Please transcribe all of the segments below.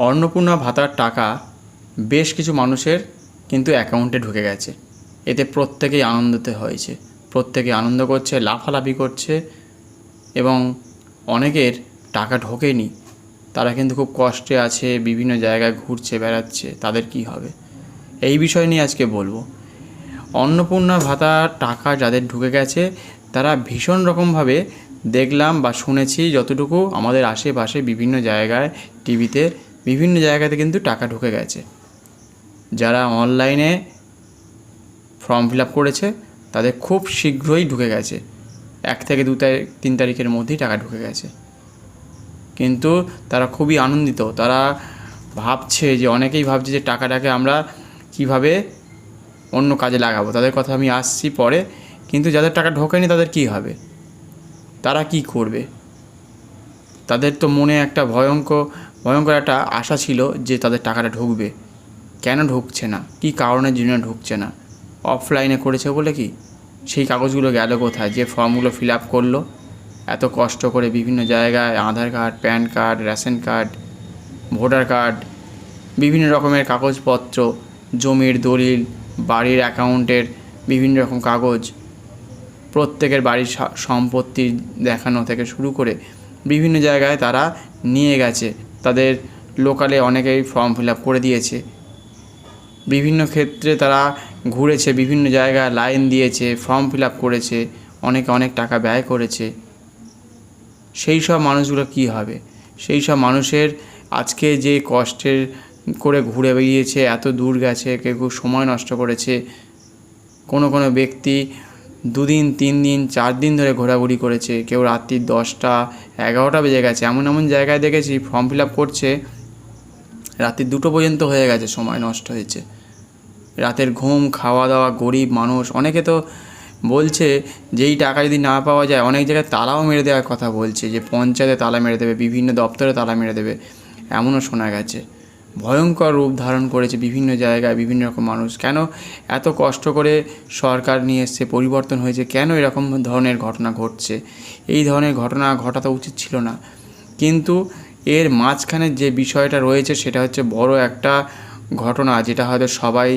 অন্নপূর্ণা ভাতার টাকা বেশ কিছু মানুষের কিন্তু অ্যাকাউন্টে ঢুকে গেছে। এতে প্রত্যেকেই আনন্দিত হয়েছে, প্রত্যেকে আনন্দ করছে, লাফালাফি করছে এবং অনেকের টাকা ঢোকেনি, তারা কিন্তু খুব কষ্টে আছে, বিভিন্ন জায়গায় ঘুরছে বেড়াচ্ছে, তাদের কি হবে এই বিষয় নিয়ে আজকে বলবো। অন্নপূর্ণা ভাতার টাকা যাদের ঢুকে গেছে তারা ভীষণ রকমভাবে দেখলাম বা শুনেছি, যতটুকু আমাদের আশেপাশে বিভিন্ন জায়গায় টিভিতে বিভিন্ন জায়গাতে কিন্তু টাকা ঢুকে গেছে। যারা অনলাইনে ফর্ম ফিল আপ করেছে তাদের খুব শীঘ্রই ঢুকে গেছে, 1 থেকে 2 তারিখ 3 তারিখের মধ্যেই টাকা ঢুকে গেছে। কিন্তু তারা খুবই আনন্দিত, তারা ভাবছে যে অনেকেই ভাবছে যে টাকাটাকে আমরা কিভাবে অন্য কাজে লাগাবো, তাদের কথা আমি আসছি পরে। কিন্তু যাদের টাকা ঢোকেনি তাদের কি হবে, তারা কি করবে? তাদের তো মনে একটা ভয়ঙ্কর একটা আশা ছিল যে তাদের টাকাটা ঢুকবে। কেন ঢুকছে না, কী কারণের জন্য ঢুকছে না? অফলাইনে করেছে বলে কি? সেই কাগজগুলো গেল কোথায়? যে ফর্মগুলো ফিল আপ করলো এত কষ্ট করে বিভিন্ন জায়গায়, Aadhaar card, PAN card, ration card, voter card, বিভিন্ন রকমের কাগজপত্র, জমির দলিল, বাড়ির অ্যাকাউন্টের বিভিন্ন রকম কাগজ, প্রত্যেকের বাড়ির সম্পত্তি দেখানো থেকে শুরু করে বিভিন্ন জায়গায় তারা নিয়ে গেছে। তাদের লোকালে অনেকেই ফর্ম ফিল আপ করে দিয়েছে, বিভিন্ন ক্ষেত্রে তারা ঘুরেছে, বিভিন্ন জায়গায় লাইন দিয়েছে, ফর্ম ফিল আপ করেছে, অনেকে অনেক টাকা ব্যয় করেছে। সেই সব মানুষগুলো কি হবে? সেই সব মানুষের আজকে যে কষ্টের করে ঘুরে বেরিয়েছে, এত দূর গেছে, কেউ সময় নষ্ট করেছে, কোনো ব্যক্তি 2 দিন 3 দিন 4 দিন ধরে ঘোরাঘুরি করেছে, কেউ রাত্রি 10টা 11টা বেজে গেছে, এমন জায়গায় দেখেছি ফর্ম ফিল আপ করছে রাত্রি 2টো পর্যন্ত হয়ে গেছে, সময় নষ্ট হয়েছে। রাতের ঘুম, খাওয়া দাওয়া, গরিব মানুষ অনেকে তো বলছে যে এই টাকা যদি না পাওয়া যায় অনেক জায়গায় তালাও মেরে দেওয়ার কথা বলছে, যে পঞ্চায়েতে তালা মেরে দেবে, বিভিন্ন দপ্তরে তালা মেরে দেবে, এমনও শোনা গেছে। ভয়ঙ্কর রূপ ধারণ করেছে বিভিন্ন জায়গায় বিভিন্ন রকম মানুষ। কেন এত কষ্ট করে সরকার নিয়ে এসছে, পরিবর্তন হয়েছে, কেন এরকম ধরনের ঘটনা ঘটছে? এই ধরনের ঘটনা ঘটাতে উচিত ছিল না। কিন্তু এর মাঝখানে যে বিষয়টা রয়েছে সেটা হচ্ছে বড় একটা ঘটনা, যেটা হয়তো সবাই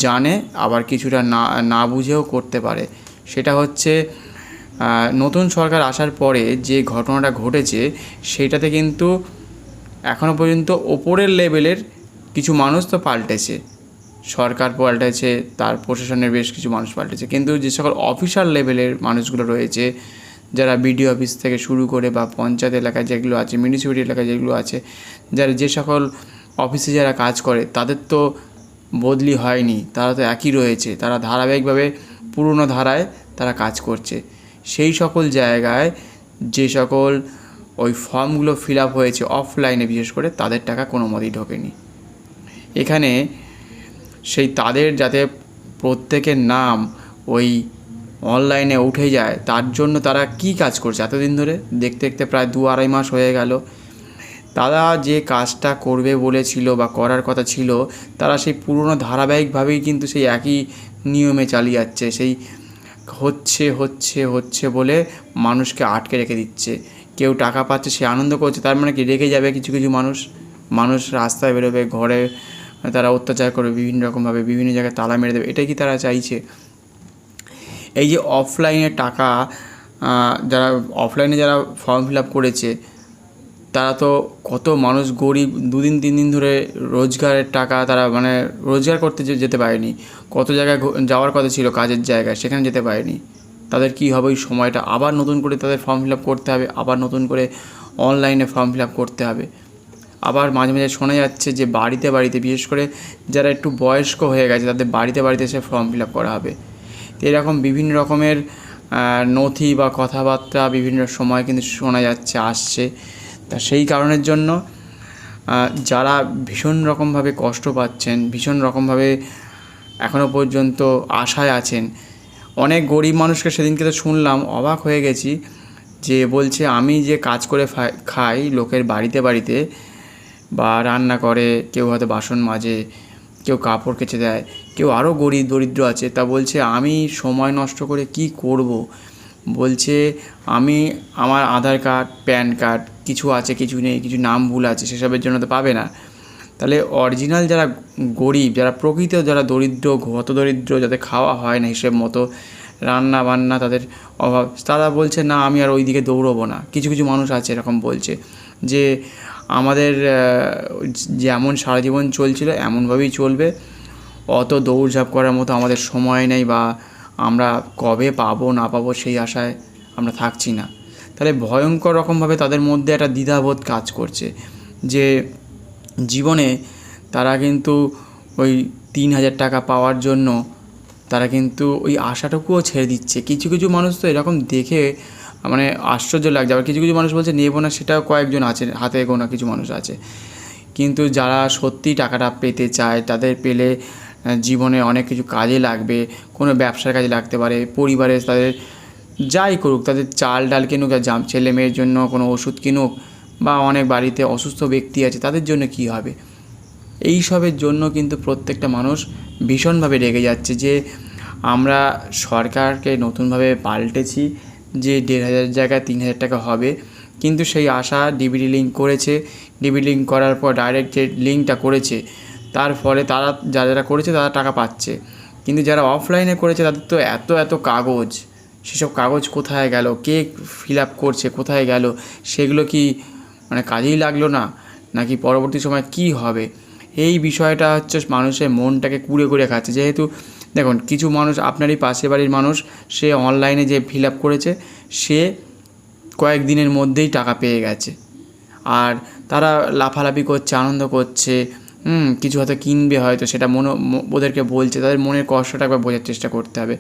জানে, আবার কিছুটা না বুঝেও করতে পারে। সেটা হচ্ছে নতুন সরকার আসার পরে যে ঘটনাটা ঘটেছে সেটাতে কিন্তু এখনও পর্যন্ত ওপরের লেভেলের কিছু মানুষ তো পাল্টেছে, সরকার পাল্টেছে, তার প্রশাসনের বেশ কিছু মানুষ পাল্টেছে, কিন্তু যে সকল অফিসার লেভেলের মানুষগুলো রয়েছে, যারা বিডিও অফিস থেকে শুরু করে বা পঞ্চায়েত এলাকায় যেগুলো আছে, মিউনিসিপ্যালিটি এলাকায় যেগুলো আছে, যারা যে সকল অফিসে যারা কাজ করে তাদের তো বদলি হয়নি, তারা তো একই রয়েছে, তারা ধারাবাহিকভাবে পুরনো ধারায় তারা কাজ করছে। সেই সকল জায়গায় যে সকল ওই ফর্মগুলো ফিল আপ হয়েছে অফলাইনে, বিশেষ করে তাদের টাকা কোনো মতেই ঢোকেনি। এখানে সেই তাদের যাতে প্রত্যেকের নাম ওই অনলাইনে উঠে যায় তার জন্য তারা কি কাজ করছে এতদিন ধরে, দেখতে দেখতে প্রায় 2-2.5 মাস হয়ে গেল। তারা যে কাজটা করবে বলেছিল বা করার কথা ছিল, তারা সেই পুরনো ধারাবাহিকভাবেই কিন্তু সেই একই নিয়মে চালিয়ে যাচ্ছে। সেই হচ্ছে বলে মানুষকে আটকে রেখে দিচ্ছে। কেউ টাকা পাচ্ছে, সে আনন্দ করছে, তার মানে কি রেগে যাবে কিছু মানুষ রাস্তায় বেরোবে, ঘরে তারা অত্যাচার করবে বিভিন্ন রকমভাবে, বিভিন্ন জায়গায় তালা মেরে দেবে। এটাই কি তারা চাইছে? এই যে অফলাইনে টাকা, যারা অফলাইনে যারা ফর্ম ফিল আপ করেছে তারা তো কত মানুষ গরিব, 2 দিন 3 দিন ধরে রোজগারের টাকা তারা মানে রোজগার করতে যেতে পারেনি, কত জায়গায় যাওয়ার কথা ছিল কাজের জায়গায়, সেখানে যেতে পারেনি। তাদের কি হবে? ওই সময়টা আবার নতুন করে তাদের ফর্ম ফিল আপ করতে হবে, আবার নতুন করে অনলাইনে ফর্ম ফিল আপ করতে হবে। আবার মাঝে মাঝে শোনা যাচ্ছে যে বাড়িতে বিশেষ করে যারা একটু বয়স্ক হয়ে গেছে তাদের বাড়িতে এসে ফর্ম ফিল আপ করা হবে। এরকম বিভিন্ন রকমের নথি বা কথাবার্তা বিভিন্ন সময় কিন্তু শোনা যাচ্ছে, আসছে। তা সেই কারণের জন্য যারা ভীষণ রকমভাবে কষ্ট পাচ্ছেন, ভীষণ রকমভাবে এখনও পর্যন্ত আশায় আছেন, অনেক গরিব মানুষকে সেদিনকে তো শুনলাম, অবাক হয়ে গেছি, যে বলছে আমি যে কাজ করে খাই লোকের বাড়িতে বা রান্না করে, কেউ হয়তো বাসন মাজে, কেউ কাপড় কেচে দেয়, কেউ আরও গরিব দরিদ্র আছে, তা বলছে আমি সময় নষ্ট করে কি করব? বলছে আমি আমার আধার কার্ড, প্যান কার্ড কিছু আছে, কিছু নেই, কিছু নাম ভুল আছে, সেসবের জন্য তো পাবে না। তাহলে অরিজিনাল যারা গরিব, যারা প্রকৃত, যারা দরিদ্র, হতদরিদ্র, যাদের খাওয়া হয় না হিসেব মতো, রান্না বান্না তাদের অভাব, তারা বলছে না আমি আর ওই দিকে দৌড়বো না। কিছু কিছু মানুষ আছে এরকম বলছে যে আমাদের যেমন সারা জীবন চলছিল এমনভাবেই চলবে, অত দৌড়ঝাঁপ করার মতো আমাদের সময় নেই, বা আমরা কবে পাবো না পাবো সেই আশায় আমরা থাকছি না। তাহলে ভয়ঙ্কর রকমভাবে তাদের মধ্যে একটা দ্বিধাবোধ কাজ করছে যে জীবনে তারা কিন্তু ওই 3,000 টাকা পাওয়ার জন্য তারা কিন্তু ওই আশাটুকুও ছেড়ে দিচ্ছে। কিছু কিছু মানুষ তো এরকম দেখে মানে আশ্চর্য লাগছে। আবার কিছু কিছু মানুষ বলছে নেবো না, সেটাও কয়েকজন আছে, হাতে গোনা কিছু মানুষ আছে। কিন্তু যারা সত্যি টাকাটা পেতে চায়, তাদের পেলে জীবনে অনেক কিছু কাজে লাগবে, কোনো ব্যবসার কাজে লাগতে পারে, পরিবারে তাদের যাই করুক, তাদের চাল ডাল কিনুক, আর ছেলে মেয়ের জন্য কোনো ওষুধ কিনুক, বা অনেক বাড়িতে অসুস্থ ব্যক্তি আছে তাদের জন্য কি হবে, এই সবের জন্য কিন্তু প্রত্যেকটা মানুষ ভীষণভাবে রেগে যাচ্ছে যে আমরা সরকারকে নতুনভাবে পাল্টেছি যে 1,500 জায়গায় 3,000 টাকা হবে, কিন্তু সেই আশা ডিবিটি লিঙ্ক করেছে। ডিবিটি লিঙ্ক করার পর ডাইরেক্ট যে লিঙ্কটা করেছে তার ফলে তারা যারা করেছে তারা টাকা পাচ্ছে, কিন্তু যারা অফলাইনে করেছে তাদের তো এত এত কাগজ, সেসব কাগজ কোথায় গেল, কে ফিল আপ করছে, কোথায় গেল, সেগুলো কি মানে কাজেই লাগলো না, নাকি পরবর্তী সময় কি হবে, এই বিষয়টা হচ্ছে মানুষের মনটাকে কুড়ে কুড়ে খাচ্ছে। যেহেতু দেখুন কিছু মানুষ, আপনারই পাশের বাড়ির মানুষ, সে অনলাইনে যে ফিল আপ করেছে সে কয়েকদিনের মধ্যেই টাকা পেয়ে গেছে, আর তারা লাফালাফি করছে, আনন্দ করছে, কিছু হয়তো কিনবে, হয়তো সেটা ওদেরকে বলছে, তাদের মনের কষ্টটা একবার বোঝার চেষ্টা করতে হবে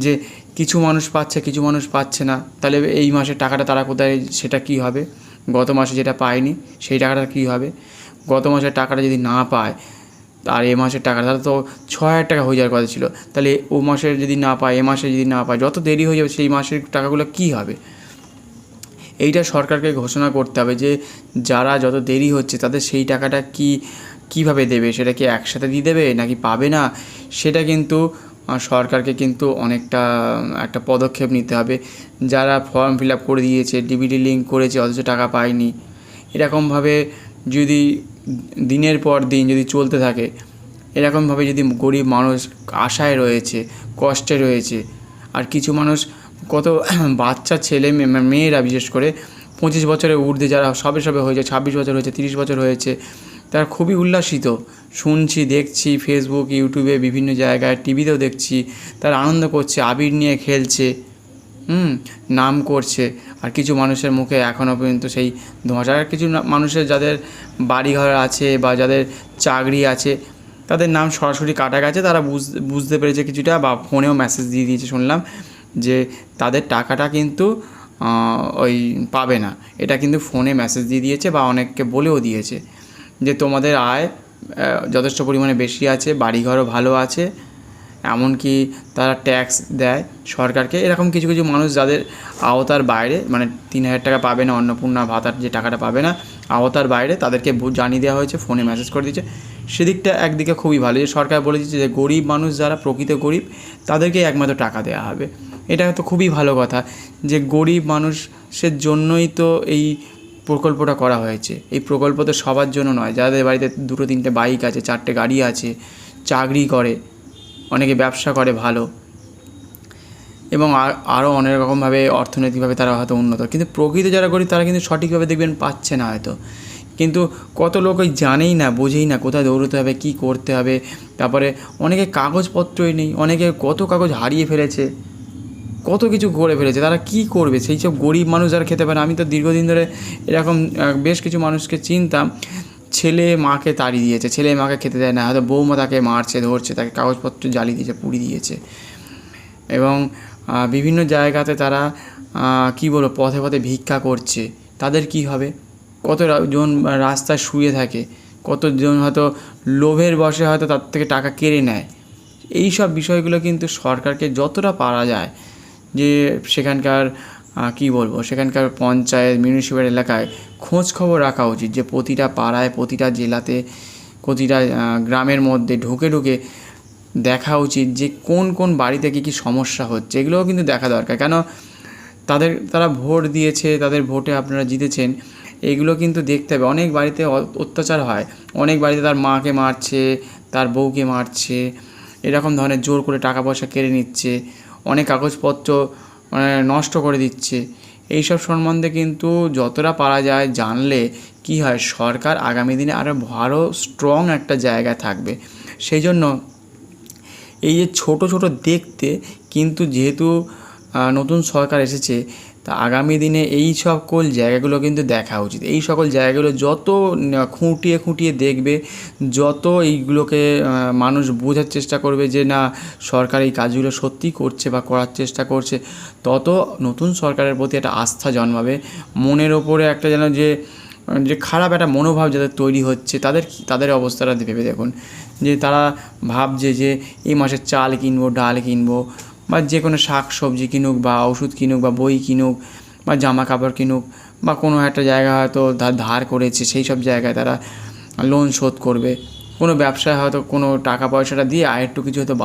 যে কিছু মানুষ পাচ্ছে, কিছু মানুষ পাচ্ছে না। তাহলে এই মাসের টাকাটা তারা কোথায়, সেটা কি হবে, গত মাসে যেটা পায়নি সেই টাকাটা কী হবে, গত মাসের টাকাটা যদি না পায় আর এ মাসের টাকা, তাহলে তো 6,000 টাকা হয়ে যাওয়ার কথা ছিল। তাহলে ও মাসের যদি না পায়, এ মাসে যদি না পায়, যত দেরি হয়ে যাবে সেই মাসের টাকাগুলো কী হবে। এইটা সরকারকে ঘোষণা করতে হবে যে যারা যত দেরি হচ্ছে তাদের সেই টাকাটা কীভাবে দেবে, সেটা কি একসাথে দিয়ে দেবে নাকি পাবে না, সেটা কিন্তু সরকারকে কিন্তু অনেকটা একটা পদক্ষেপ নিতে হবে। যারা ফর্ম ফিল আপ করে দিয়েছে, ডিবিটি লিঙ্ক করেছে, অথচ টাকা পায়নি, এরকমভাবে যদি দিনের পর দিন যদি চলতে থাকে, এরকমভাবে যদি গরিব মানুষ আশায় রয়েছে, কষ্টে রয়েছে, আর কিছু মানুষ কত বাচ্চা ছেলে মেয়েরা বিশেষ করে 25 বছরের ঊর্ধ্বে যারা সবে সবে হয়েছে, 26 বছর হয়েছে, 30 বছর হয়েছে, তারা খুবই উল্লাসিত, শুনছি, দেখছি ফেসবুক, ইউটিউবে, বিভিন্ন জায়গায়, টিভিতেও দেখছি, তারা আনন্দ করছে, আবির নিয়ে খেলছে, নাম করছে। আর কিছু মানুষের মুখে এখনও পর্যন্ত সেই ধোঁয়াশা। আর কিছু মানুষের যাদের বাড়িঘর আছে বা যাদের চাকরি আছে তাদের নাম সরাসরি কাটা গেছে, তারা বুঝতে পেরেছে কিছুটা, বা ফোনেও মেসেজ দিয়ে দিয়েছে শুনলাম যে তাদের টাকাটা কিন্তু ওই পাবে না, এটা কিন্তু ফোনে মেসেজ দিয়ে দিয়েছে, বা অনেককে বলেও দিয়েছে যে তোমাদের আয় যথেষ্ট পরিমাণে বেশি আছে, বাড়িঘরও ভালো আছে, এমনকি তারা ট্যাক্স দেয় সরকারকে। এরকম কিছু কিছু মানুষ যাদের আওতার বাইরে, মানে 3,000 টাকা পাবে না, অন্নপূর্ণা ভাতার যে টাকাটা পাবে না, আওতার বাইরে, তাদেরকে জানিয়ে দেওয়া হয়েছে, ফোনে মেসেজ করে দিয়েছে। সেদিকটা একদিকে খুবই ভালো যে সরকার বলে দিচ্ছে যে গরিব মানুষ যারা প্রকৃত গরিব তাদেরকে একমাত্র টাকা দেওয়া হবে। এটা তো খুবই ভালো কথা যে গরিব মানুষের জন্যই তো এই প্রকল্পটা করা হয়েছে। এই প্রকল্প তো সবার জন্য নয়, যাদের বাড়িতে 2-3টে বাইক আছে, 4টে গাড়ি আছে, চাকরি করে, অনেকে ব্যবসা করে ভালো, এবং আরও অনেক রকমভাবে অর্থনৈতিকভাবে তারা হয়তো উন্নত, কিন্তু প্রকৃত যারা গরিব তারা কিন্তু সঠিকভাবে দেখবেন পাচ্ছে না হয়তো। কিন্তু কত লোক ওই জানেই না, বোঝেই না কোথায় দৌড়তে হবে, কী করতে হবে। তারপরে অনেকে কাগজপত্রই নেই, অনেকে কত কাগজ হারিয়ে ফেলেছে, কত কিছু করে ফেলেছে, তারা কি করবে সেই সব গরিব মানুষ যারা খেতে পারে। আমি তো দীর্ঘদিন ধরে এরকম বেশ কিছু মানুষকে চিনতাম, ছেলে মাকে তাড়িয়ে দিয়েছে, ছেলে মাকে খেতে দেয় না, হয়তো বৌমা তাকে মারছে, ধরছে, তাকে কাগজপত্র জ্বালিয়ে দিয়েছে, পুড়িয়ে দিয়েছে, এবং বিভিন্ন জায়গাতে তারা কী বলবো পথে পথে ভিক্ষা করছে। তাদের কি হবে? কতজন রাস্তায় শুয়ে থাকে, কতজন হয়তো লোভের বশে হয়তো তার থেকে টাকা কেড়ে নেয়। এই সব বিষয়গুলো কিন্তু সরকারকে যতটা পারা যায় যে সেখানকার কী বলবো, সেখানকার পঞ্চায়েত, মিউনিসিপ্যাল এলাকায় খোঁজ খবর রাখা উচিত, যে প্রতিটা পাড়ায়, প্রতিটা জেলাতে, প্রতিটা গ্রামের মধ্যে ঢুকে ঢুকে দেখা উচিত যে কোন কোন বাড়িতে কী কী সমস্যা হচ্ছে, এগুলোও কিন্তু দেখা দরকার। কেন তারা ভোট দিয়েছে, তাদের ভোটে আপনারা জিতেছেন, এইগুলো কিন্তু দেখতে হবে। অনেক বাড়িতে অত্যাচার হয়, অনেক বাড়িতে তার মাকে মারছে, তার বউকে মারছে, এরকম ধরনের জোর করে টাকা পয়সা কেড়ে নিচ্ছে, অনেক কাগজপত্র নষ্ট করে দিচ্ছে। এইসব সম্বন্ধে কিন্তু যতটা পারা যায় জানলে কি হয়, সরকার আগামী দিনে আরও ভালো স্ট্রং একটা জায়গায় থাকবে। সেই জন্য এই যে ছোট ছোট দেখতে, কিন্তু যেহেতু নতুন সরকার এসেছে, তা আগামী দিনে এই সকল জায়গাগুলো কিন্তু দেখা উচিত। এই সকল জায়গাগুলো যত খুঁটিয়ে খুঁটিয়ে দেখবে, যত এইগুলোকে মানুষ বোঝার চেষ্টা করবে যে না, সরকার এই কাজগুলো সত্যিই করছে বা করার চেষ্টা করছে, তত নতুন সরকারের প্রতি একটা আস্থা জন্মাবে। মনের ওপরে একটা যেন যে খারাপ একটা মনোভাব যাদের তৈরি হচ্ছে, তাদের অবস্থাটা ভেবে দেখুন, যে তারা ভাবছে যে এই মাসে চাল কিনবো, ডাল কিনবো, বা যে কোনো শাক সবজি কিনুক, বা ওষুধ কিনুক, বা বই কিনুক, বা জামা কাপড় কিনুক, বা কোনো একটা জায়গা হয়তো ধার করেছে, সেই সব জায়গায় তারা লোন শোধ করবে। কোনো ব্যবসায় হয়তো কোনো টাকা পয়সাটা দিয়ে আরেকটু কিছু হয়তো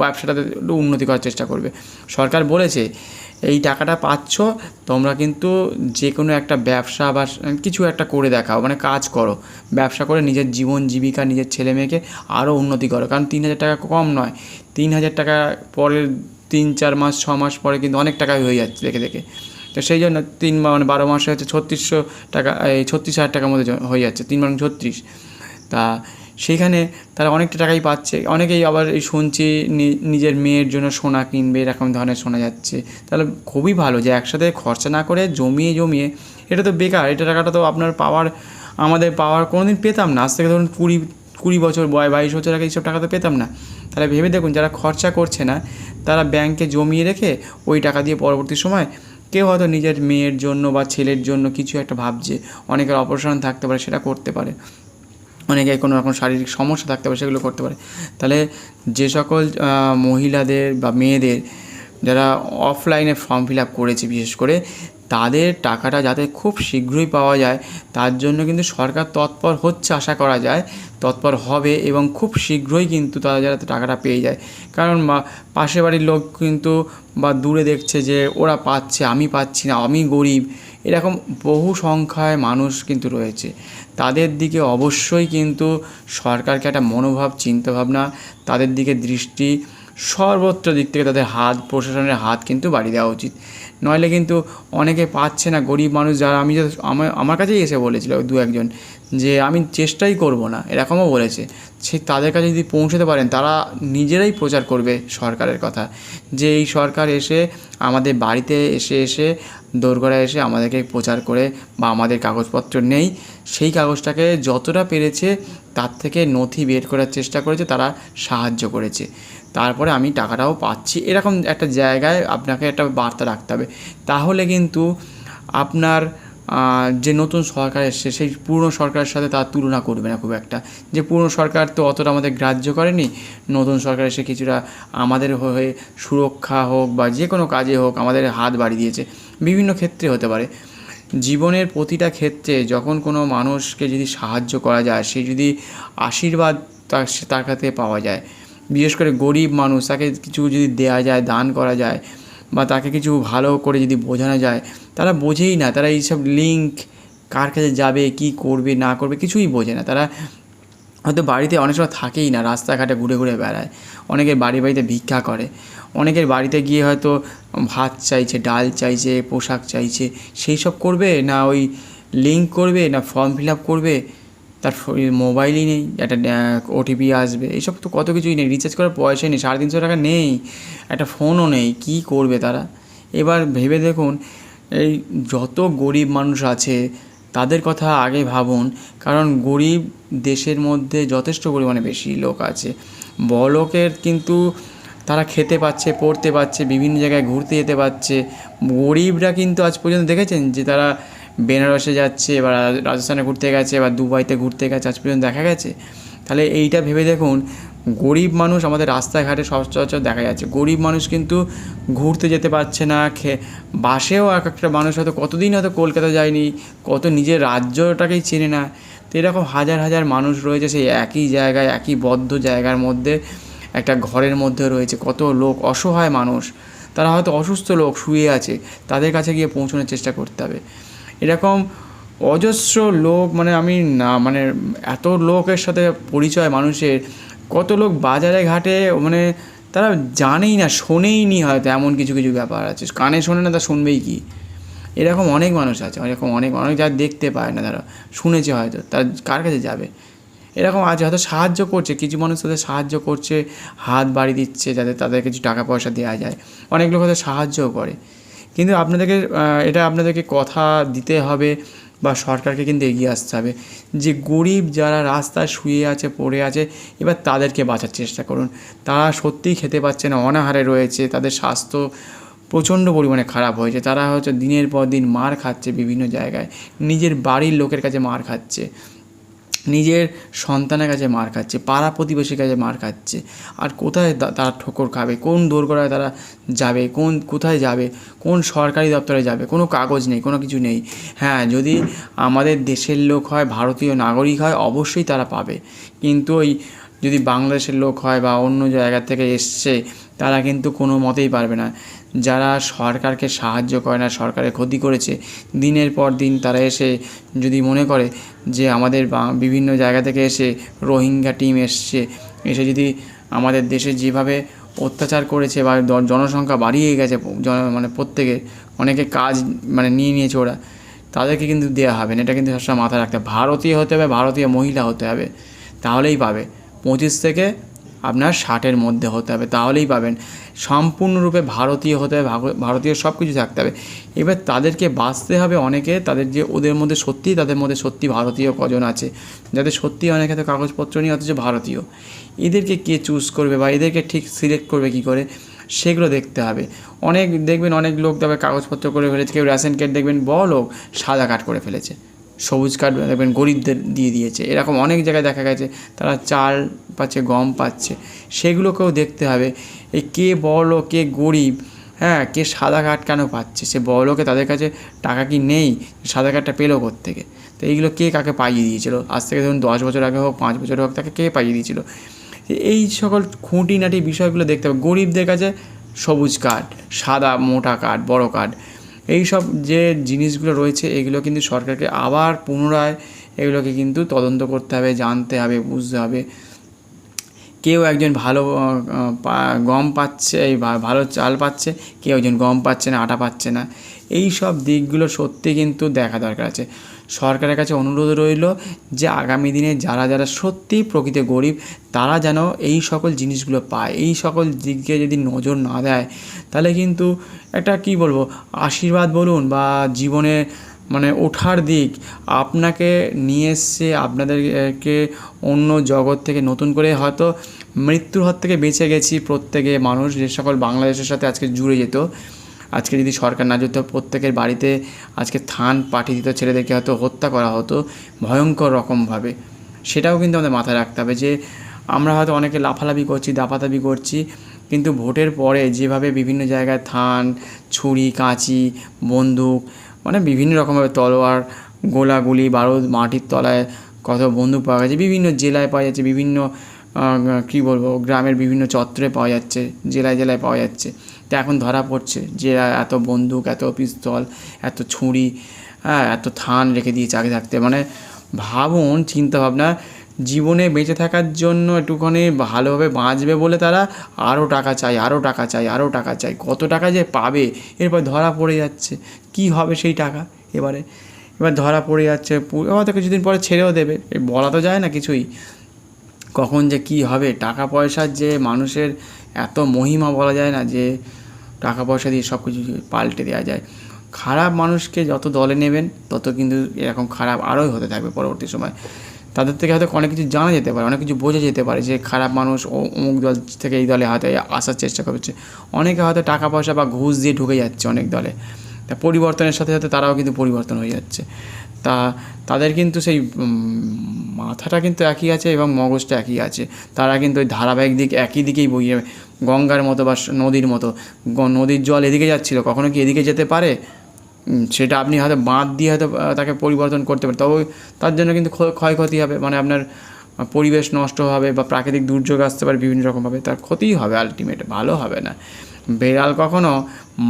ব্যবসাটাতে একটু উন্নতি করার চেষ্টা করবে। সরকার বলেছে এই টাকাটা পাচ্ছ, তোমরা কিন্তু যে কোনো একটা ব্যবসা বা কিছু একটা করে দেখাও, কাজ করো, ব্যবসা করে নিজের জীবন জীবিকা, নিজের ছেলে মেয়েকে আরও উন্নতি করো। কারণ 3,000 টাকা কম নয়, 3,000 টাকা পরের 3-4 মাস 6 মাস পরে কিন্তু অনেক টাকাই হয়ে যাচ্ছে দেখে দেখে। তো সেই জন্য 12 মাসে হচ্ছে 3600 টাকা, এই 36,000 টাকার মধ্যে হয়ে যাচ্ছে, 3 × 36। তা সেইখানে তারা অনেকটা টাকাই পাচ্ছে। অনেকেই আবার এই শুনছি নিজের মেয়ের জন্য সোনা কিনবে, এরকম ধরনের শোনা যাচ্ছে। তাহলে খুবই ভালো যে একসাথে খরচা না করে জমিয়ে, এটা তো বেকার, এটা টাকাটা তো আমাদের পাওয়ার কোনো দিন পেতাম না। আজ থেকে ধরুন 20 বছর 22 বছর আগে এইসব টাকা তো পেতাম না। তাহলে ভেবে দেখুন, যারা খরচা করছে না তারা ব্যাংকে জমিয়ে রেখে ওই টাকা দিয়ে পরবর্তী সময় কেউ হয়তো নিজের মেয়ের জন্য বা ছেলের জন্য কিছু একটা ভাবছে, অনেকের অপারেশন থাকতে পারে, সেটা করতে পারে, অনেকের কোনো রকম শারীরিক সমস্যা থাকতে পারে, সেগুলো করতে পারে। তাহলে যে সকল মহিলাদের বা মেয়েদের যারা অফলাইনে ফর্ম ফিল আপ করেছে, বিশেষ করে তাদের টাকাটা যাতে খুব শীঘ্রই পাওয়া যায়, তার জন্য কিন্তু সরকার তৎপর হচ্ছে, আশা করা যায় তৎপর হবে, এবং খুব শীঘ্রই কিন্তু তারা যাতে টাকাটা পেয়ে যায়। কারণ পাশের বাড়ির লোক কিন্তু বা দূরে দেখছে যে ওরা পাচ্ছে, আমি পাচ্ছি না, আমি গরিব, এরকম বহু সংখ্যায় মানুষ কিন্তু রয়েছে। তাদের দিকে অবশ্যই কিন্তু সরকারকে একটা মনোভাব, চিন্তাভাবনা, তাদের দিকে দৃষ্টি, সর্বত্র দিক থেকে তাদের প্রশাসনের হাত কিন্তু বাড়িয়ে দেওয়া উচিত। নইলে কিন্তু অনেকে পাচ্ছে না, গরিব মানুষ যারা, আমার কাছেই এসে বলেছিল 2-1 জন যে আমি চেষ্টাই করব না, এরকমও বলেছে। তাদের কাছে যদি পৌঁছতে পারেন, তারা নিজেরাই প্রচার করবে সরকারের কথা, যে এই সরকার এসে আমাদের বাড়িতে এসে দোরগোড়ায় এসে আমাদেরকে প্রচার করে, বা আমাদের কাগজপত্র নেই, সেই কাগজটাকে যতটা পেরেছে তার থেকে নথি বের করার চেষ্টা করেছে, তারা সাহায্য করেছে, তারপরে আমি টাকাটাও পাচ্ছি, এরকম একটা জায়গায় আপনাকে একটা বার্তা রাখতে হবে। তাহলে কিন্তু আপনার যে নতুন সরকার এসছে, সেই পুরনো সরকারের সাথে তার তুলনা করবে না খুব একটা, যে পুরনো সরকার তো অতটা আমাদের গ্রাহ্য করেনি, নতুন সরকার এসে কিছুটা আমাদের হয়ে সুরক্ষা হোক বা যে কোনো কাজে হোক আমাদের হাত বাড়িয়ে দিয়েছে। বিভিন্ন ক্ষেত্রে হতে পারে, জীবনের প্রতিটা ক্ষেত্রে যখন কোনো মানুষকে যদি সাহায্য করা যায়, সে যদি আশীর্বাদ তার কাছে পাওয়া যায়, বিশেষ করে গরিব মানুষ, তাকে কিছু যদি দেওয়া যায়, দান করা যায়, বা তাকে কিছু ভালো করে যদি বোঝানো যায়, তারা বোঝেই না, তারা এইসব লিঙ্ক কার কাছে যাবে, কি করবে না করবে কিছুই বোঝে না। তারা হয়তো বাড়িতে অনেক সময় থাকেই না, রাস্তাঘাটে ঘুরে ঘুরে বেড়ায়, অনেকের বাড়িতে ভিক্ষা করে, অনেকের বাড়িতে গিয়ে হয়তো ভাত চাইছে, ডাল চাইছে, পোশাক চাইছে, সেই সব করবে না, ওই লিঙ্ক করবে না, ফর্ম ফিল আপ করবে, তার মোবাইলই নেই, একটা ওটিপি আসবে, এইসব তো কত কিছুই নেই, রিচার্জ করার পয়সাই নেই, 350 টাকা নেই, একটা ফোনও নেই, কী করবে তারা? এবার ভেবে দেখুন, এই যত গরিব মানুষ আছে তাদের কথা আগে ভাবুন, কারণ গরিব দেশের মধ্যে যথেষ্ট পরিমাণে বেশি লোক আছে। বড়লোকের কিন্তু তারা খেতে পাচ্ছে, পড়তে পাচ্ছে, বিভিন্ন জায়গায় ঘুরতে যেতে পারছে। গরিবরা কিন্তু আজ পর্যন্ত দেখেছেন যে তারা বেনারসে যাচ্ছে, বা রাজস্থানে ঘুরতে গেছে, বা দুবাইতে ঘুরতে গেছে, আজ পর্যন্ত দেখা গেছে? তাহলে এইটা ভেবে দেখুন, গরিব মানুষ আমাদের রাস্তাঘাটে সচরাচর দেখা যাচ্ছে। গরিব মানুষ কিন্তু ঘুরতে যেতে পারছে না, বাসেও একটা মানুষ হয়তো কতদিন হয়তো কলকাতা যায়নি, কত নিজের রাজ্যটাকেই চেনে না। তো এরকম হাজার হাজার মানুষ রয়েছে সেই একই জায়গায়, একই বদ্ধ জায়গার মধ্যে, একটা ঘরের মধ্যে রয়েছে, কত লোক, অসহায় মানুষ, তারা হয়তো অসুস্থ লোক শুয়ে আছে, তাদের কাছে গিয়ে পৌঁছানোর চেষ্টা করতে হবে। এরকম অজস্র লোক, মানে আমি না, মানে এত লোকের সাথে পরিচয় মানুষের, কত লোক বাজারে ঘাটে, মানে তারা জানেই না, শোনেই নি হয়তো, এমন কিছু কিছু ব্যাপার আছে, কানে শোনে না, তা শুনবেই কি। এরকম অনেক মানুষ আছে, এরকম অনেক অনেক যারা দেখতে পায় না, তারা শুনেছে হয়তো, তার কার কাছে যাবে। এরকম আছে, হয়তো সাহায্য করছে, কিছু মানুষ তাদের সাহায্য করছে, হাত বাড়িয়ে দিচ্ছে যাতে তাদের কিছু টাকা পয়সা দেওয়া যায়, অনেক লোক হয়তো সাহায্যও করে। কিন্তু আপনাদেরকে কথা দিতে হবে, বা সরকারকে কিন্তু এগিয়ে আসতে হবে যে গরিব যারা রাস্তায় শুয়ে আছে, পড়ে আছে, এবার তাদেরকে বাঁচার চেষ্টা করুন। তারা সত্যিই খেতে পাচ্ছে না, অনাহারে রয়েছে, তাদের স্বাস্থ্য প্রচণ্ড পরিমাণে খারাপ হয়েছে, তারা হচ্ছে দিনের পর দিন মার খাচ্ছে বিভিন্ন জায়গায়, নিজের বাড়ির লোকের কাছে মার খাচ্ছে, নিজের সন্তানের কাছে মার খাচ্ছে, পাড়া প্রতিবেশীর কাছে মার খাচ্ছে। আর কোথায় তারা ঠোকর খাবে, কোন দোরগোড়ায় তারা যাবে, কোথায় যাবে, কোন সরকারি দপ্তরে যাবে, কোনো কাগজ নেই, কোনো কিছু নেই। হ্যাঁ, যদি আমাদের দেশের লোক হয়, ভারতীয় নাগরিক হয়, অবশ্যই তারা পাবে। কিন্তু ওই যদি বাংলাদেশের লোক হয় বা অন্য জায়গা থেকে এসছে, তারা কিন্তু কোনো মতেই পারবে না। যারা সরকারকে সাহায্য করে না, সরকারের ক্ষতি করেছে, দিনের পর দিন তারা এসে যদি মনে করে যে আমাদের বিভিন্ন জায়গা থেকে এসে রোহিঙ্গা টিম এসছে, এসে যদি আমাদের দেশে যেভাবে অত্যাচার করেছে বা জনসংখ্যা বাড়িয়ে গেছে, মানে প্রত্যেকে অনেকে কাজ মানে নিয়ে নিয়েছে ওরা, তাদেরকে কিন্তু দেওয়া হবে না। এটা কিন্তু সবসময় মাথায় রাখতে হবে। ভারতীয় হতে হবে, ভারতীয় মহিলা হতে হবে, তাহলেই পাবে। 25 থেকে আপনার 60-এর মধ্যে হতে হবে, তাহলেই পাবেন। সম্পূর্ণরূপে ভারতীয় হতে হবে, ভারতীয় সব কিছু থাকতে হবে। এবার তাদেরকে বাঁচতে হবে অনেকে, তাদের যে তাদের মধ্যে সত্যি ভারতীয় কজন আছে, যাদের সত্যি অনেকে তো কাগজপত্র নিয়ে অথচ ভারতীয়, এদেরকে কে চুজ করবে বা এদেরকে ঠিক সিলেক্ট করবে কী করে, সেগুলো দেখতে হবে। দেখবেন অনেক লোক তবে কাগজপত্র করে ফেলেছে, কেউ রেশন কার্ড দেখবেন বড় লোক সাদা কার্ড করে ফেলেছে, সবুজ কার্ড দেখবেন গরিবদের দিয়ে দিয়েছে। এরকম অনেক জায়গায় দেখা গেছে, তারা চাল পাচ্ছে, গম পাচ্ছে, সেগুলোকেও দেখতে হবে। এই কে বড়লোক, কে গরিব, হ্যাঁ, কে সাদা কার্ড কেন পাচ্ছে, সে বড়লোকে তাদের কাছে টাকা কি নেই, সাদা কার্ডটা পেলো কোত্থেকে, তো এইগুলো কে কাকে পাইয়ে দিয়েছিল, আজ থেকে ধরুন 10 বছর আগে হোক, 5 বছর হোক, তাকে কে পাইয়ে দিয়েছিল, এই সকল খুঁটিনাটি বিষয়গুলো দেখতে হবে। গরিবদের কাছে সবুজ কার্ড, সাদা মোটা কার্ড, বড় কার্ড, এই সব যে জিনিসগুলো রয়েছে, এগুলো কিন্তু সরকারকে আবার পুনরায় এগুলোকে কিন্তু তদন্ত করতে হবে, জানতে হবে, বুঝতে হবে। কেউ একজন ভালো গম পাচ্ছে, ভালো চাল পাচ্ছে, কেউ একজন গম পাচ্ছে না, আটা পাচ্ছে না। এই সব দিকগুলো সত্যি কিন্তু দেখা দরকার আছে। সরকারের কাছে অনুরোধ রইল যে আগামী দিনে যারা যারা সত্যিই প্রকৃত গরিব, তারা যেন এই সকল জিনিসগুলো পায়। এই সকল দিকে যদি নজর না দেয়, তাহলে কিন্তু একটা কী বলবো, আশীর্বাদ বলুন বা জীবনে মানে ওঠার দিক আপনাকে নিয়ে এসছে, আপনাদেরকে অন্য জগৎ থেকে নতুন করে হয়তো মৃত্যুর হাত থেকে বেঁচে গেছি প্রত্যেকে মানুষ, যে সকল বাংলাদেশের সাথে আজকে জুড়ে যেত। আজকে যদি সরকার না যেত, প্রত্যেকের বাড়িতে আজকে থান পাঠিয়ে দিত, ছেলেদেরকে হয়তো হত্যা করা হতো ভয়ঙ্কর রকমভাবে। সেটাও কিন্তু আমাদের মাথায় রাখতে হবে যে আমরা হয়তো অনেকে লাফালাফি করছি, দাপাদাপি করছি, কিন্তু ভোটের পরে যেভাবে বিভিন্ন জায়গায় থান, ছুরি, কাঁচি, বন্দুক, মানে বিভিন্ন রকমভাবে তলোয়ার, গোলাগুলি, বারুদ, মাটির তলায় কত বন্দুক পাওয়া গেছে, বিভিন্ন জেলায় পাওয়া যাচ্ছে, বিভিন্ন কী বলবো, গ্রামের বিভিন্ন চত্বরে পাওয়া যাচ্ছে, জেলায় জেলায় পাওয়া যাচ্ছে। তো এখন ধরা পড়ছে যে এত বন্দুক, এত পিস্তল, এত ছুরি, হ্যাঁ, এত থান রেখে দিয়েছে আগে থাকতে। মানে ভাবুন, চিন্তাভাবনা, জীবনে বেঁচে থাকার জন্য একটুখানি ভালোভাবে বাঁচবে বলে তারা আরও টাকা চাই, আরও টাকা চাই, আরও টাকা চাই, কত টাকা যে পাবে, এরপর ধরা পড়ে যাচ্ছে। কি হবে সেই টাকা? এবার ধরা পড়ে যাচ্ছে, হয়তো কিছুদিন পরে ছেড়েও দেবে, বলা তো যায় না কিছুই, কখন যে কি হবে। টাকা পয়সার যে মানুষের এত মহিমা বলা যায় না, যে টাকা পয়সা দিয়ে সব কিছু পাল্টে দেওয়া যায়। খারাপ মানুষকে যত দলে নেবেন, তত কিন্তু এরকম খারাপ আরোই হতে থাকবে পরবর্তী সময়। তাদের থেকে হয়তো অনেক কিছু জানা যেতে পারে, অনেক কিছু বোঝা যেতে পারে যে খারাপ মানুষ অমুক দল থেকে এই দলে হয়তো আসার চেষ্টা করছে। অনেকে হয়তো টাকা পয়সা বা ঘুষ দিয়ে ঢুকে যাচ্ছে অনেক দলে, তা পরিবর্তনের সাথে সাথে তারাও কিন্তু পরিবর্তন হয়ে যাচ্ছে। তাদের কিন্তু সেই মাথাটা কিন্তু একই আছে এবং মগজটা একই আছে, তারা কিন্তু ওই ধারাবাহিক দিক একই দিকেই বইয়ে, গঙ্গার মতো বা নদীর মতো, নদীর জল এদিকে যাচ্ছিলো, কখনো কি এদিকে যেতে পারে? সেটা আপনি হয়তো বাঁধ দিয়ে হয়তো তাকে পরিবর্তন করতে পারে, তবে তার জন্য কিন্তু ক্ষয়ক্ষতি হবে, মানে আপনার পরিবেশ নষ্ট হবে বা প্রাকৃতিক দুর্যোগ আসতে পারে, বিভিন্ন রকমভাবে তার ক্ষতিই হবে, আলটিমেট ভালো হবে না। বেড়াল কখনো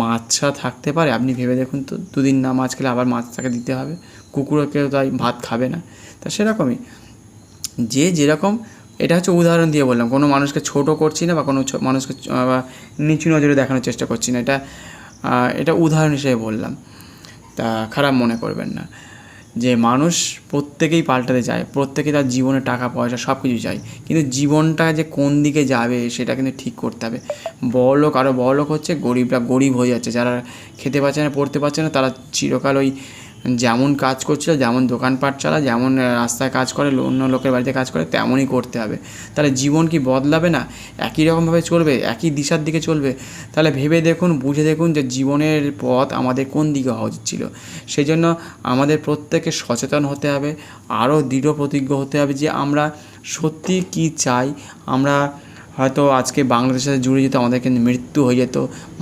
মাছ ছাড়া থাকতে পারে? আপনি ভেবে দেখুন তো, দুদিন না মাছ খেলে আবার মাছ তাকে দিতে হবে। কুকুরকেও তাই ভাত খাবে না। তা সেরকমই যে যেরকম, এটা হচ্ছে উদাহরণ দিয়ে বললাম, কোনো মানুষকে ছোট করছি না বা কোনো মানুষকে নিচু নজরে দেখানোর চেষ্টা করছি না, এটা উদাহরণ হিসেবে বললাম। তা খারাপ মনে করবেন না। যে মানুষ প্রত্যেকেই পাল্টাতে চায়, প্রত্যেকে তার জীবনে টাকা পয়সা সব কিছু চায়, কিন্তু জীবনটা যে কোন দিকে যাবে সেটা কিন্তু ঠিক করতে হবে। বড়লোক আরও বড়লোক হচ্ছে, গরিবরা গরিব হয়ে যাচ্ছে। যারা খেতে পাচ্ছে না পড়তে পারছে না তারা চিরকাল ওই যেমন কাজ করছিল, যেমন দোকানপাট চালায়, যেমন রাস্তায় কাজ করে, অন্য লোকের বাড়িতে কাজ করে, তেমনই করতে হবে। তাহলে জীবন কি বদলাবে না? একই রকমভাবে চলবে, একই দিশার দিকে চলবে? তাহলে ভেবে দেখুন, বুঝে দেখুন যে জীবনের পথ আমাদের কোন দিকে হওয়া উচিত ছিল। সেই জন্য আমাদের প্রত্যেকে সচেতন হতে হবে, আরও দৃঢ় প্রতিজ্ঞ হতে হবে যে আমরা সত্যি কী চাই। আমরা হয়তো আজকে বাংলাদেশের সাথে জুড়ে যেত, আমাদের কিন্তু মৃত্যু হয়ে যেত,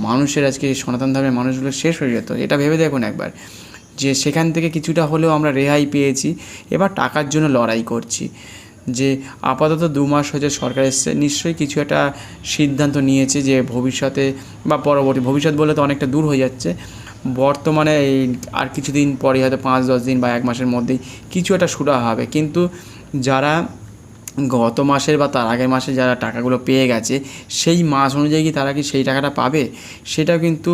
মানুষের আজকে সনাতন ধর্মের মানুষগুলো শেষ হয়ে যেত। এটা ভেবে দেখুন একবার, যে সেখান থেকে কিছুটা হলেও আমরা রেহাই পেয়েছি। এবার টাকার জন্য লড়াই করছি। যে আপাতত 2 মাস হয়েছে সরকার এসছে, নিশ্চয়ই কিছু একটা সিদ্ধান্ত নিয়েছে যে ভবিষ্যতে বা পরবর্তী, ভবিষ্যৎ বলে তো অনেকটা দূর হয়ে যাচ্ছে, বর্তমানে এই আর কিছুদিন পরে হয়তো 5-10 দিন বা 1 মাসের মধ্যেই কিছু একটা শুরু হবে। কিন্তু যারা গত মাসের বা তার আগের মাসে যারা টাকাগুলো পেয়ে গেছে, সেই মাস অনুযায়ী কি তারা কি সেই টাকাটা পাবে? সেটাও কিন্তু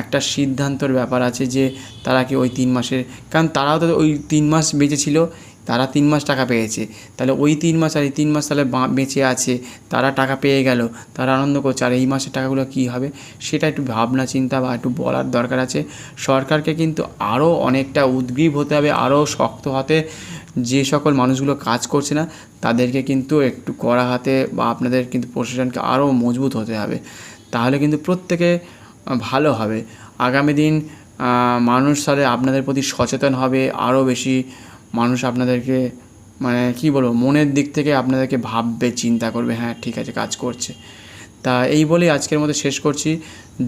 একটা সিদ্ধান্তর ব্যাপার আছে, যে তারা কি ওই 3 মাসের, কারণ তারাও তো ওই 3 মাস বেঁচে ছিল, তারা 3 মাস টাকা পেয়েছে, তাহলে ওই 3 মাস আর এই 3 মাস তাহলে বেঁচে আছে, তারা টাকা পেয়ে গেল, তারা আনন্দ করছে, আর এই মাসের টাকাগুলো কী হবে সেটা একটু ভাবনা চিন্তা বা একটু বলার দরকার আছে। সরকারকে কিন্তু আরও অনেকটা উদ্গ্রীব হতে হবে, আরও শক্ত হাতে যে সকল মানুষগুলো কাজ করছে না তাদেরকে কিন্তু একটু কড়া হাতে, বা আপনাদের কিন্তু প্রশাসনকে আরও মজবুত হতে হবে। তাহলে কিন্তু প্রত্যেকে ভালো হবে। আগামী দিন মানুষ তাহলে আপনাদের প্রতি সচেতন হবে, আরও বেশি মানুষ আপনাদেরকে মানে কী বলবো, মনের দিক থেকে আপনাদেরকে ভাববে, চিন্তা করবে, হ্যাঁ ঠিক আছে কাজ করছে। তা এই বলেই আজকের মতো শেষ করছি।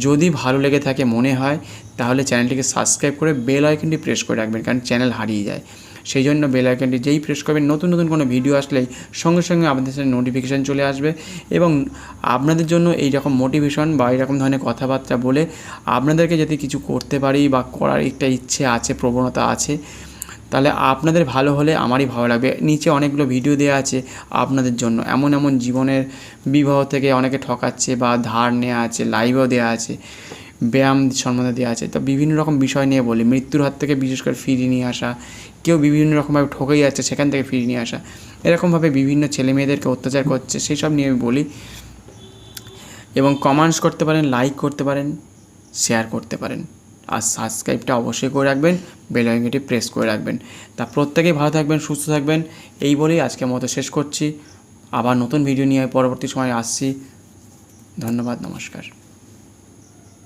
যদি ভালো লেগে থাকে মনে হয়, তাহলে চ্যানেলটিকে সাবস্ক্রাইব করে বেল আইকনটি প্রেস করে রাখবেন, কারণ চ্যানেল হারিয়ে যায়। সেই জন্য বেল আইকনটি যেই প্রেস করবেন, নতুন নতুন কোনো ভিডিও আসলেই সঙ্গে সঙ্গে আপনাদের সাথে নোটিফিকেশান চলে আসবে। এবং আপনাদের জন্য এই রকম মোটিভেশন বা এইরকম ধরনের কথাবার্তা বলে আপনাদেরকে যদি কিছু করতে পারি বা করার একটা ইচ্ছে আছে, প্রবণতা আছে, তাহলে আপনাদের ভালো হলে আমারই ভালো লাগবে। নিচে অনেকগুলো ভিডিও দেওয়া আছে আপনাদের জন্য, এমন এমন জীবনের বিবাহ থেকে অনেকে ঠকাচ্ছে বা ধার নেওয়া আছে, লাইভও দেওয়া আছে, ব্যায়াম সম্বন্ধে দেওয়া আছে। তো বিভিন্ন রকম বিষয় নিয়ে বলি, মৃত্যুর হাত থেকে বিশেষ করে ফিরিয়ে নিয়ে আসা, কেউ বিভিন্ন রকমভাবে ঠকে যাচ্ছে সেখান থেকে ফিরিয়ে নিয়ে আসা, এরকমভাবে বিভিন্ন ছেলে মেয়েদেরকে অত্যাচার করছে, সেই সব নিয়ে আমি বলি। এবং কমেন্টস করতে পারেন, লাইক করতে পারেন, শেয়ার করতে পারেন, আর সাবস্ক্রাইবটা অবশ্যই করে রাখবেন, বেল আইকনটি প্রেস করে রাখবেন। তা প্রত্যেকেই ভালো থাকবেন, সুস্থ থাকবেন, এই বলেই আজকের মতো শেষ করছি। আবার নতুন ভিডিও নিয়ে পরবর্তী সময় আসছি। ধন্যবাদ, নমস্কার।